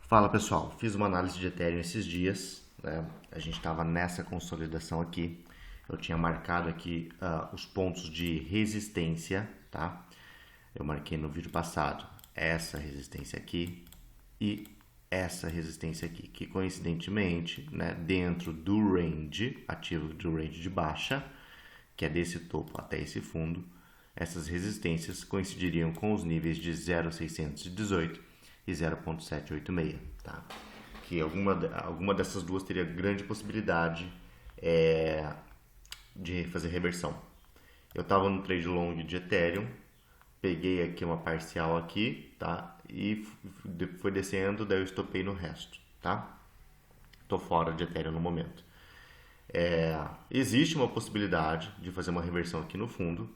Fala pessoal, fiz uma análise de Ethereum esses dias, né? A gente estava nessa consolidação aqui. Eu tinha marcado aqui os pontos de resistência, tá? Eu marquei no vídeo passado essa resistência aqui e essa resistência aqui, que coincidentemente, né, dentro do range, ativo do range de baixa, que é desse topo até esse fundo, essas resistências coincidiriam com os níveis de 0,618 e 0,786, tá? Que alguma dessas duas teria grande possibilidade de fazer reversão. Eu estava no trade long de Ethereum, peguei aqui uma parcial aqui, tá? E foi descendo, daí eu estopei no resto, tá? Tô fora de Ethereum no momento. Existe uma possibilidade de fazer uma reversão aqui no fundo,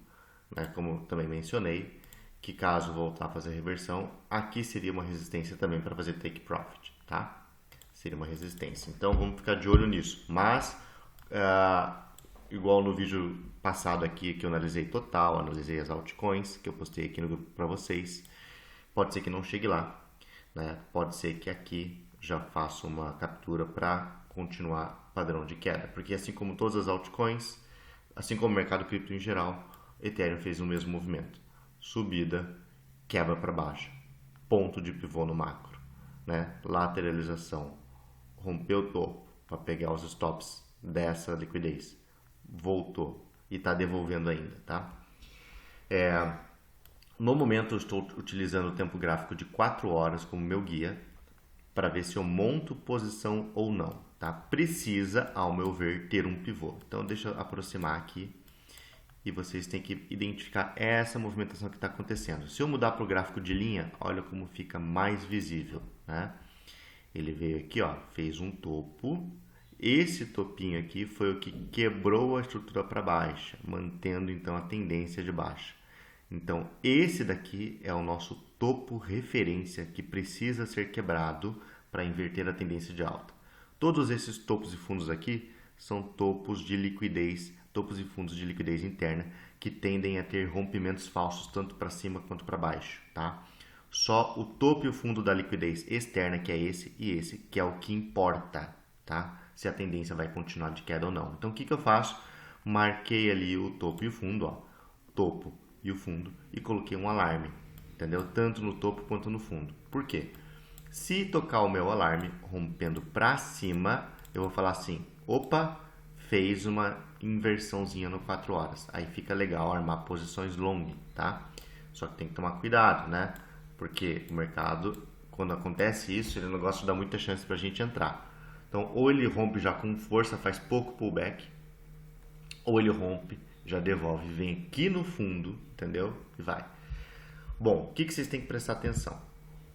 né? Como também mencionei, que caso voltar a fazer reversão, aqui seria uma resistência também para fazer take profit, tá? Seria uma resistência. Então vamos ficar de olho nisso. Mas igual no vídeo passado aqui que eu analisei total, analisei as altcoins que eu postei aqui no grupo para vocês, pode ser que não chegue lá, né? Pode ser que aqui já faça uma captura para continuar padrão de queda, porque assim como todas as altcoins, assim como o mercado cripto em geral, Ethereum fez o mesmo movimento, subida, quebra para baixo, ponto de pivô no macro, né? Lateralização, rompeu o topo para pegar os stops dessa liquidez, voltou e está devolvendo ainda, tá? No momento eu estou utilizando o tempo gráfico de 4 horas como meu guia para ver se eu monto posição ou não, tá? Precisa, ao meu ver, ter um pivô. Então deixa eu aproximar aqui e vocês têm que identificar essa movimentação que está acontecendo. Se eu mudar para o gráfico de linha, olha como fica mais visível, né? Ele veio aqui, ó, fez um topo. Esse topinho aqui foi o que quebrou a estrutura para baixa, mantendo então a tendência de baixa. Então esse daqui é o nosso topo referência que precisa ser quebrado para inverter a tendência de alta. Todos esses topos e fundos aqui são topos de liquidez, topos e fundos de liquidez interna que tendem a ter rompimentos falsos tanto para cima quanto para baixo, tá? Só o topo e o fundo da liquidez externa, que é esse e esse, que é o que importa, tá? Se a tendência vai continuar de queda ou não. Então o que eu faço? Marquei ali o topo e o fundo, ó, topo e o fundo, e coloquei um alarme, entendeu? Tanto no topo quanto no fundo. Por quê? Se tocar o meu alarme rompendo para cima, eu vou falar assim, opa, fez uma inversãozinha no 4 horas. Aí fica legal armar posições long, tá? Só que tem que tomar cuidado, né? Porque o mercado, quando acontece isso, ele não gosta de dar muita chance pra gente entrar. Então, ou ele rompe já com força, faz pouco pullback, ou ele rompe, já devolve, vem aqui no fundo, entendeu? E vai. Bom, o que vocês têm que prestar atenção?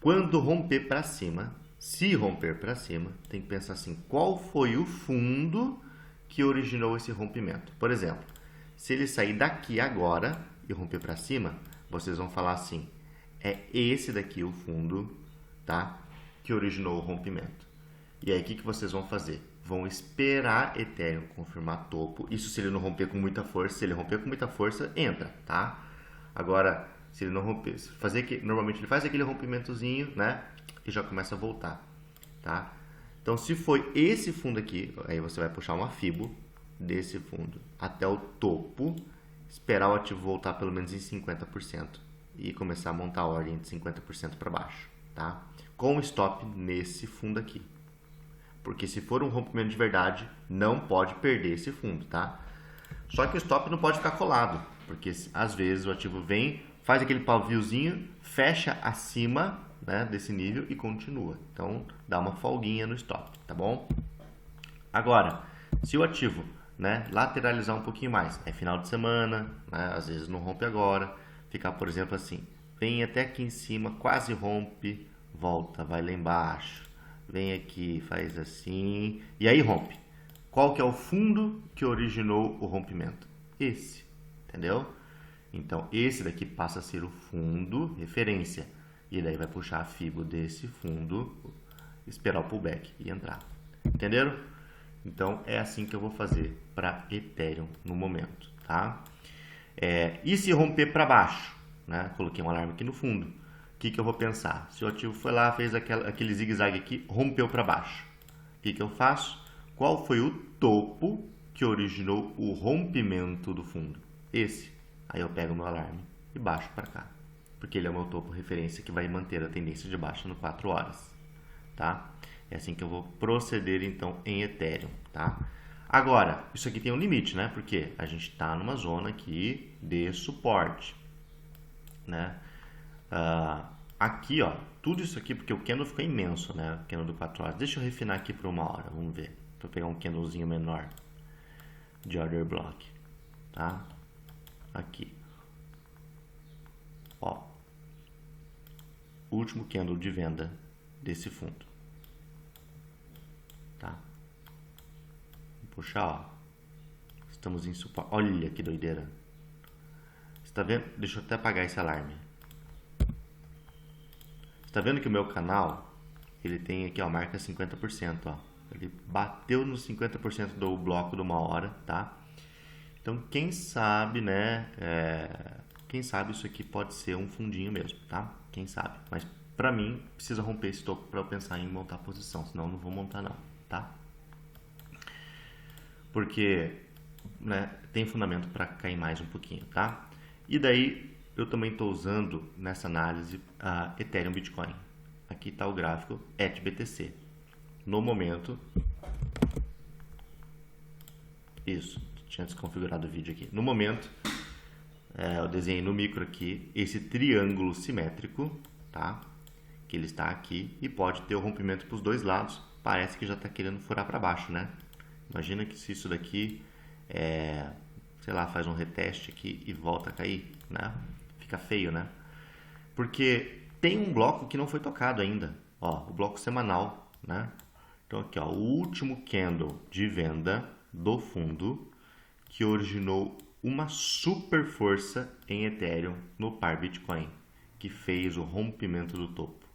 Quando romper para cima, se romper para cima, tem que pensar assim, qual foi o fundo que originou esse rompimento? Por exemplo, se ele sair daqui agora e romper para cima, vocês vão falar assim, é esse daqui o fundo, tá? Que originou o rompimento. E aí o que vocês vão fazer? Vão esperar Ethereum confirmar topo. Isso se ele não romper com muita força. Se ele romper com muita força, entra, tá? Agora, se ele não romper, normalmente ele faz aquele rompimentozinho, né? E já começa a voltar, tá? Então, se foi esse fundo aqui, aí você vai puxar uma fibo desse fundo até o topo, esperar o ativo voltar pelo menos em 50% e começar a montar a ordem de 50% para baixo, tá? Com stop nesse fundo aqui. Porque se for um rompimento de verdade, não pode perder esse fundo, tá? Só que o stop não pode ficar colado, porque às vezes o ativo vem, faz aquele paviozinho, fecha acima, né, desse nível e continua. Então, dá uma folguinha no stop, tá bom? Agora, se o ativo, né, lateralizar um pouquinho mais, é final de semana, né, às vezes não rompe agora, ficar, por exemplo, assim, vem até aqui em cima, quase rompe, volta, vai lá embaixo, vem aqui, faz assim, e aí rompe. Qual que é o fundo que originou o rompimento? Esse, entendeu? Então, esse daqui passa a ser o fundo referência. E daí vai puxar a fibo desse fundo, esperar o pullback e entrar. Entenderam? Então, é assim que eu vou fazer para Ethereum no momento, tá? E se romper para baixo, né? Coloquei um alarme aqui no fundo. o que eu vou pensar? Se o ativo foi lá, fez aquele zigue-zague aqui, rompeu para baixo. O que eu faço? Qual foi o topo que originou o rompimento do fundo? Esse. Aí eu pego o meu alarme e baixo para cá. Porque ele é o meu topo referência que vai manter a tendência de baixa no 4 horas. Tá? É assim que eu vou proceder então em Ethereum. Tá? Agora, isso aqui tem um limite, né? Porque a gente está numa zona aqui de suporte. Né? Aqui, ó, tudo isso aqui, porque o candle ficou imenso, né? O candle do 4 horas. Deixa eu refinar aqui para 1 hora, vamos ver. Vou pegar um candlezinho menor de order block, tá? Aqui. Ó. Último candle de venda desse fundo. Tá? Vou puxar, ó. Estamos em suporte. Olha que doideira. Você tá vendo? Deixa eu até apagar esse alarme. Tá vendo que o meu canal, ele tem aqui, ó, marca 50%, ó. Ele bateu nos 50% do bloco de 1 hora, tá? Então, quem sabe, né, quem sabe isso aqui pode ser um fundinho mesmo, tá? Quem sabe. Mas, pra mim, precisa romper esse topo pra eu pensar em montar a posição, senão eu não vou montar não, tá? Porque, né, tem fundamento para cair mais um pouquinho, tá? E daí, eu também estou usando nessa análise a Ethereum Bitcoin. Aqui está o gráfico ETH-BTC. No momento, isso, tinha desconfigurado o vídeo aqui. No momento, eu desenhei no micro aqui esse triângulo simétrico, tá? Que ele está aqui e pode ter o rompimento para os dois lados. Parece que já está querendo furar para baixo, né? Imagina que se isso daqui, sei lá, faz um reteste aqui e volta a cair, né? Fica feio, né? Porque tem um bloco que não foi tocado ainda, ó, o bloco semanal, né? Então aqui, ó, o último candle de venda do fundo que originou uma super força em Ethereum no par Bitcoin, que fez o rompimento do topo,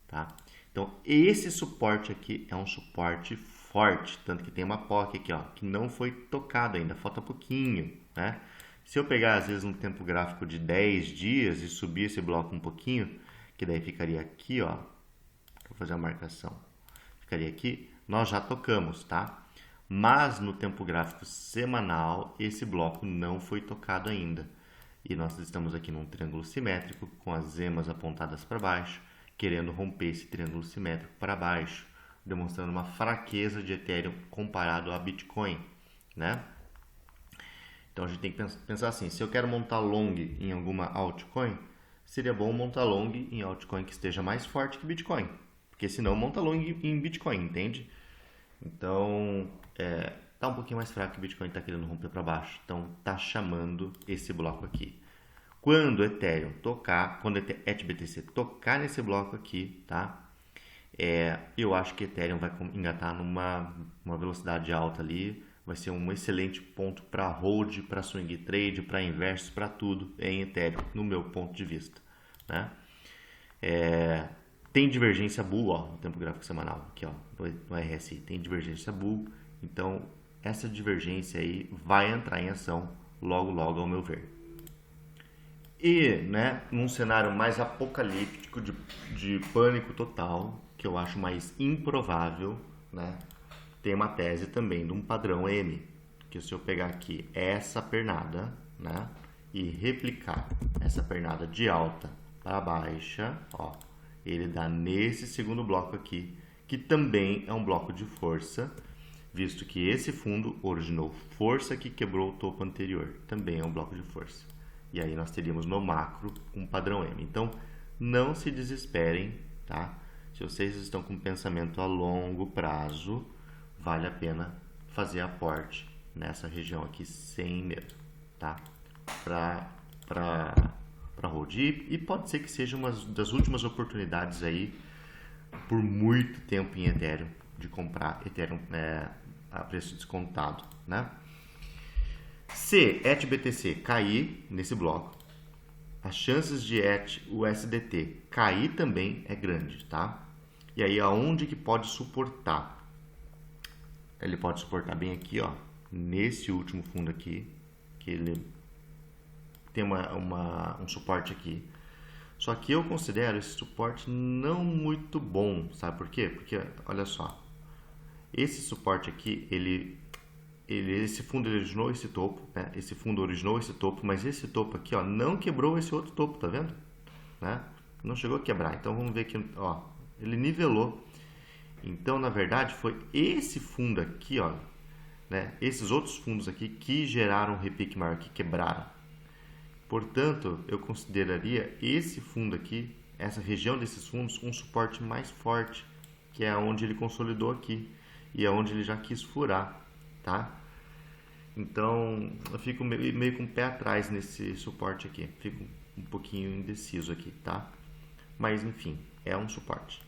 tá? Então esse suporte aqui é um suporte forte, tanto que tem uma POC aqui, ó, que não foi tocada ainda, falta pouquinho, né? Se eu pegar, às vezes, um tempo gráfico de 10 dias e subir esse bloco um pouquinho, que daí ficaria aqui, ó, vou fazer a marcação, ficaria aqui, nós já tocamos, tá? Mas no tempo gráfico semanal, esse bloco não foi tocado ainda. E nós estamos aqui num triângulo simétrico, com as emas apontadas para baixo, querendo romper esse triângulo simétrico para baixo, demonstrando uma fraqueza de Ethereum comparado a Bitcoin, né? Então a gente tem que pensar assim, se eu quero montar long em alguma altcoin, seria bom montar long em altcoin que esteja mais forte que Bitcoin, porque senão monta long em Bitcoin, entende? Então, tá um pouquinho mais fraco que Bitcoin, tá querendo romper para baixo, então tá chamando esse bloco aqui. Quando Ethereum tocar, quando ETH-BTC tocar nesse bloco aqui, tá? Eu acho que Ethereum vai engatar numa velocidade alta ali, vai ser um excelente ponto para hold, para swing trade, para inversos, para tudo em Ethereum, no meu ponto de vista, né? Tem divergência bull, ó, no tempo gráfico semanal, aqui, ó, no RSI, tem divergência bull, então essa divergência aí vai entrar em ação logo, logo, ao meu ver. E, né, num cenário mais apocalíptico, de pânico total, que eu acho mais improvável, né, tem uma tese também de um padrão M, que se eu pegar aqui essa pernada, né, e replicar essa pernada de alta para baixa, ó, ele dá nesse segundo bloco aqui, que também é um bloco de força, visto que esse fundo originou força que quebrou o topo anterior, também é um bloco de força. E aí nós teríamos no macro um padrão M. Então, não se desesperem, tá? Se vocês estão com pensamento a longo prazo, vale a pena fazer aporte nessa região aqui sem medo, tá? Para hold. E pode ser que seja uma das últimas oportunidades aí, por muito tempo em Ethereum, de comprar Ethereum a preço descontado, né? Se ETH-BTC cair nesse bloco, as chances de ETH-USDT cair também é grande, tá? E aí aonde que pode suportar? Ele pode suportar bem aqui, ó, nesse último fundo aqui, que ele tem um suporte aqui Só que eu considero esse suporte não muito bom, sabe por quê? Porque, olha só, esse suporte aqui, esse fundo originou esse topo, né? Esse fundo originou esse topo, mas esse topo aqui, ó, não quebrou esse outro topo, tá vendo? Né? Não chegou a quebrar. Então vamos ver aqui, ó, ele nivelou. Então, na verdade, foi esse fundo aqui, ó, né? Esses outros fundos aqui que geraram um repique maior, que quebraram. Portanto, eu consideraria esse fundo aqui, essa região desses fundos, um suporte mais forte, que é onde ele consolidou aqui e é onde ele já quis furar, tá? Então, eu fico meio com o pé atrás nesse suporte aqui, fico um pouquinho indeciso aqui, tá? Mas, enfim, é um suporte.